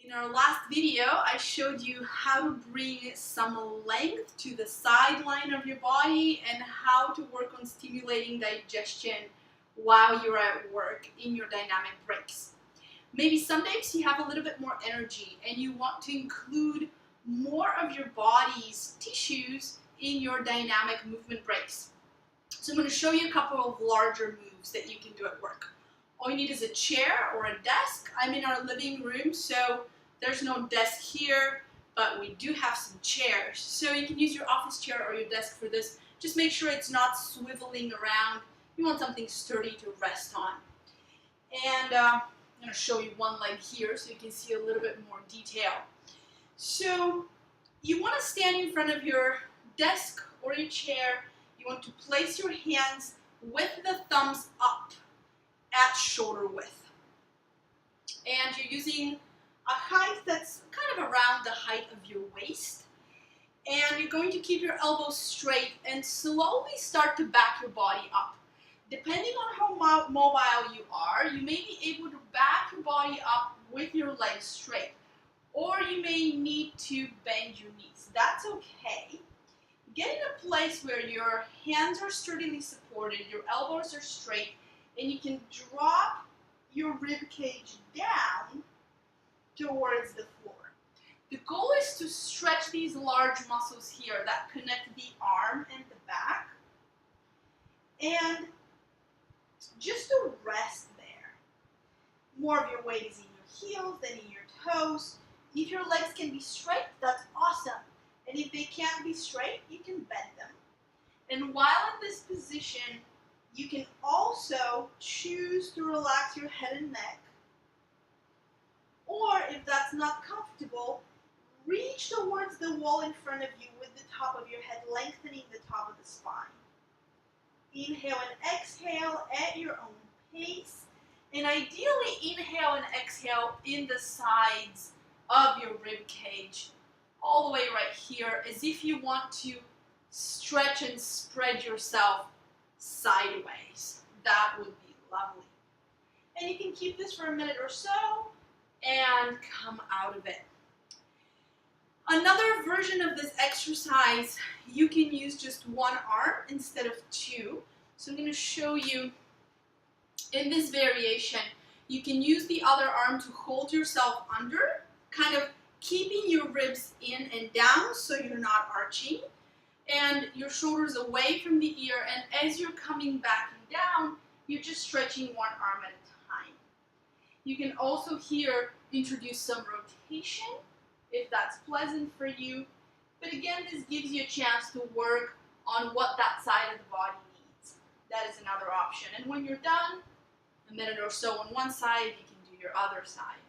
In our last video, I showed you how to bring some length to the sideline of your body and how to work on stimulating digestion while you're at work in your dynamic breaks. Maybe some days you have a little bit more energy and you want to include more of your body's tissues in your dynamic movement breaks. So I'm going to show you a couple of larger moves that you can do at work. All you need is a chair or a desk. I'm in our living room, so there's no desk here, but we do have some chairs. So you can use your office chair or your desk for this. Just make sure it's not swiveling around. You want something sturdy to rest on. And I'm going to show you one leg here so you can see a little bit more detail. So you want to stand in front of your desk or your chair. You want to place your hands with the thumbs up at shoulder width. And you're using a height that's kind of around the height of your waist. And you're going to keep your elbows straight and slowly start to back your body up. Depending on how mobile you are, you may be able to back your body up with your legs straight. Or you may need to bend your knees. That's okay. Get in a place where your hands are sturdily supported, your elbows are straight, and you can drop your rib cage down towards the floor. The goal is to stretch these large muscles here that connect the arm and the back, and just to rest there. More of your weight is in your heels than in your toes. If your legs can be straight, that's awesome. And if they can't be straight, you can bend them. And while in this position, you can also choose to relax your head and neck. Or if that's not comfortable, reach towards the wall in front of you with the top of your head, lengthening the top of the spine. Inhale and exhale at your own pace. And ideally, inhale and exhale in the sides of your rib cage, all the way right here, as if you want to stretch and spread yourself sideways. That would be lovely. And you can keep this for a minute or so and come out of it. Another version of this exercise, you can use just one arm instead of two. So I'm going to show you in this variation. You can use the other arm to hold yourself under, kind of keeping your ribs in and down so you're not arching, and your shoulders away from the ear, and as you're coming back and down, you're just stretching one arm at a time. You can also here introduce some rotation if that's pleasant for you, but again, this gives you a chance to work on what that side of the body needs. That is another option. And when you're done, a minute or so on one side, you can do your other side.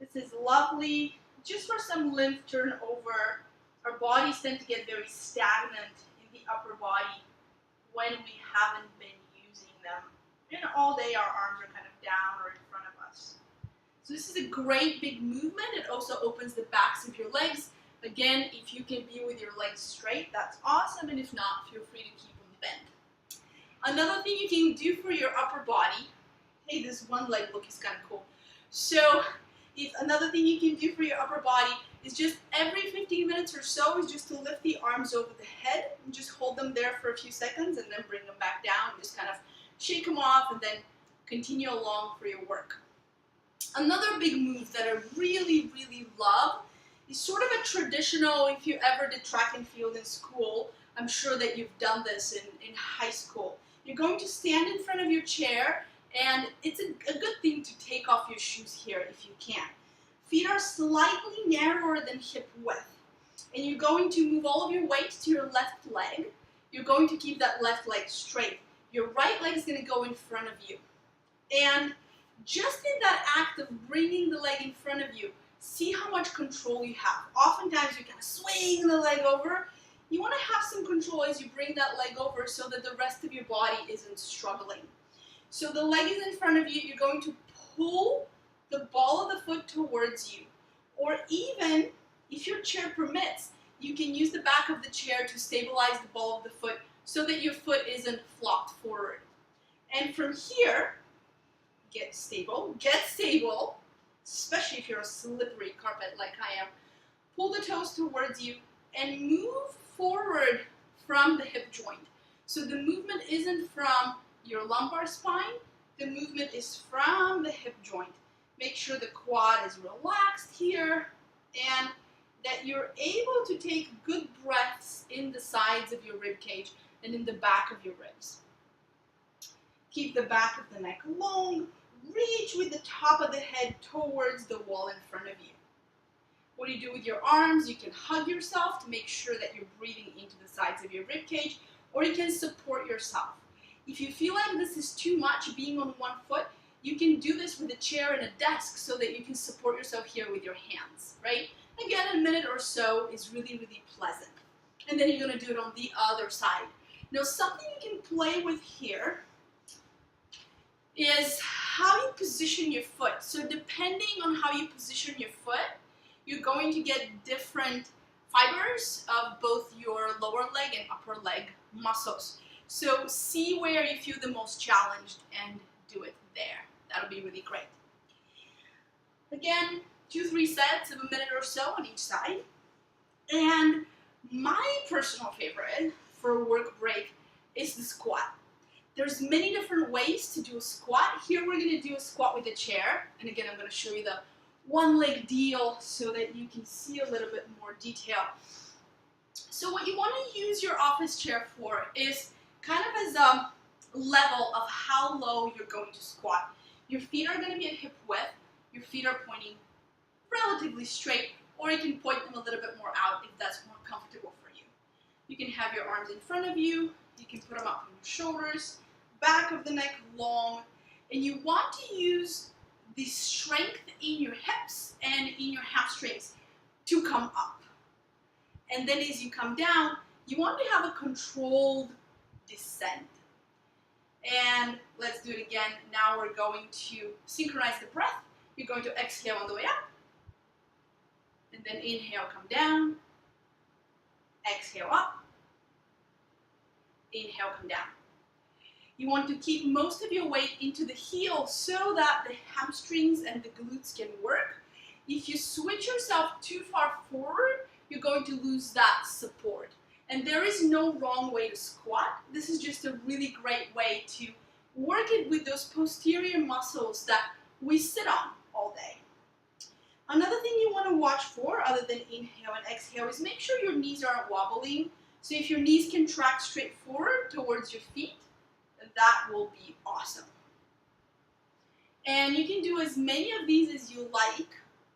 This is lovely, just for some lymph turnover. Our bodies tend to get very stagnant in the upper body when we haven't been using them. And all day our arms are kind of down or in front of us. So this is a great big movement. It also opens the backs of your legs. Again, if you can be with your legs straight, that's awesome. And if not, feel free to keep them bent. Another thing you can do for your upper body, hey, this one leg look is kind of cool. So another thing you can do for your upper body is just every 15 minutes or so is just to lift the arms over the head and just hold them there for a few seconds and then bring them back down. Just kind of shake them off and then continue along for your work. Another big move that I really, really love is sort of a traditional, if you ever did track and field in school, I'm sure that you've done this in high school. You're going to stand in front of your chair, and it's a good thing to take off your shoes here if you can. Feet are slightly narrower than hip width. And you're going to move all of your weight to your left leg. You're going to keep that left leg straight. Your right leg is going to go in front of you. And just in that act of bringing the leg in front of you, see how much control you have. Oftentimes you kind of swing the leg over. You want to have some control as you bring that leg over so that the rest of your body isn't struggling. So the leg is in front of you, you're going to pull the ball of the foot towards you. Or even, if your chair permits, you can use the back of the chair to stabilize the ball of the foot so that your foot isn't flopped forward. And from here, get stable, especially if you're a slippery carpet like I am. Pull the toes towards you and move forward from the hip joint. So the movement isn't from your lumbar spine, the movement is from the hip joint. Make sure the quad is relaxed here and that you're able to take good breaths in the sides of your rib cage and in the back of your ribs. Keep the back of the neck long. Reach with the top of the head towards the wall in front of you. What do you do with your arms? You can hug yourself to make sure that you're breathing into the sides of your rib cage, or you can support yourself. If you feel like this is too much being on one foot, you can do this with a chair and a desk so that you can support yourself here with your hands, right? Again, a minute or so is really, really pleasant. And then you're going to do it on the other side. Now, something you can play with here is how you position your foot. So depending on how you position your foot, you're going to get different fibers of both your lower leg and upper leg muscles. So see where you feel the most challenged and do it there. That'll be really great. Again, 2-3 sets of a minute or so on each side. And my personal favorite for a work break is the squat. There's many different ways to do a squat. Here we're going to do a squat with a chair. And again, I'm going to show you the one leg deal so that you can see a little bit more detail. So what you want to use your office chair for is kind of as a level of how low you're going to squat. Your feet are going to be at hip width. Your feet are pointing relatively straight, or you can point them a little bit more out if that's more comfortable for you. You can have your arms in front of you. You can put them up on your shoulders, back of the neck long, and you want to use the strength in your hips and in your hamstrings to come up. And then as you come down, you want to have a controlled descent. And let's do it again. Now we're going to synchronize the breath. You're going to exhale on the way up. And then inhale, come down. Exhale up. Inhale, come down. You want to keep most of your weight into the heel so that the hamstrings and the glutes can work. If you switch yourself too far forward, you're going to lose that support. And there is no wrong way to squat. This is just a really great way to work it with those posterior muscles that we sit on all day. Another thing you want to watch for, other than inhale and exhale, is make sure your knees aren't wobbling. So if your knees can track straight forward towards your feet, that will be awesome. And you can do as many of these as you like.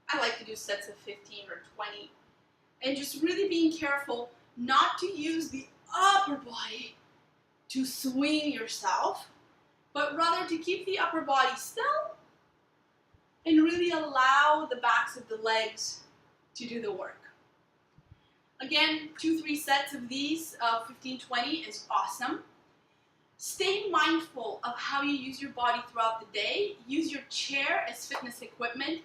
I like to do sets of 15 or 20. And just really being careful not to use the upper body to swing yourself, but rather to keep the upper body still and really allow the backs of the legs to do the work. Again, 2-3 sets of these, 15-20 is awesome. Stay mindful of how you use your body throughout the day. Use your chair as fitness equipment.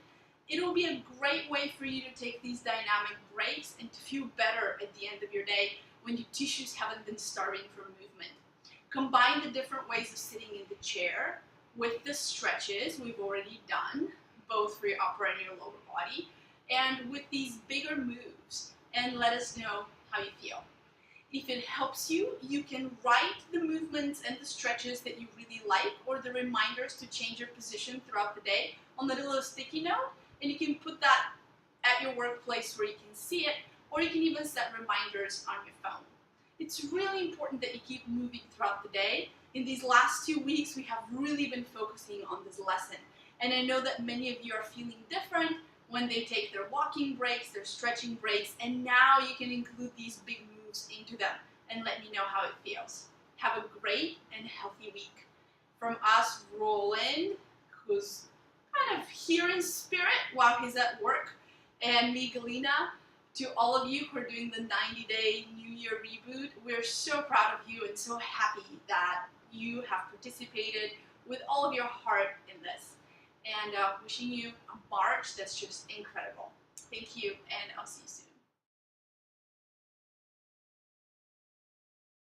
It'll be a great way for you to take these dynamic breaks and to feel better at the end of your day when your tissues haven't been starving for movement. Combine the different ways of sitting in the chair with the stretches we've already done, both for your upper and your lower body, and with these bigger moves, and let us know how you feel. If it helps you, you can write the movements and the stretches that you really like or the reminders to change your position throughout the day on the little sticky note, and you can put that at your workplace where you can see it, or you can even set reminders on your phone. It's really important that you keep moving throughout the day. In these last 2 weeks, we have really been focusing on this lesson, and I know that many of you are feeling different when they take their walking breaks, their stretching breaks, and now you can include these big moves into them and let me know how it feels. Have a great and healthy week. From us, Roland, who's kind of here in spirit while he's at work, and me, Galina, to all of you who are doing the 90-day New Year reboot, we're so proud of you and so happy that you have participated with all of your heart in this. And wishing you a March that's just incredible. Thank you, and I'll see you soon.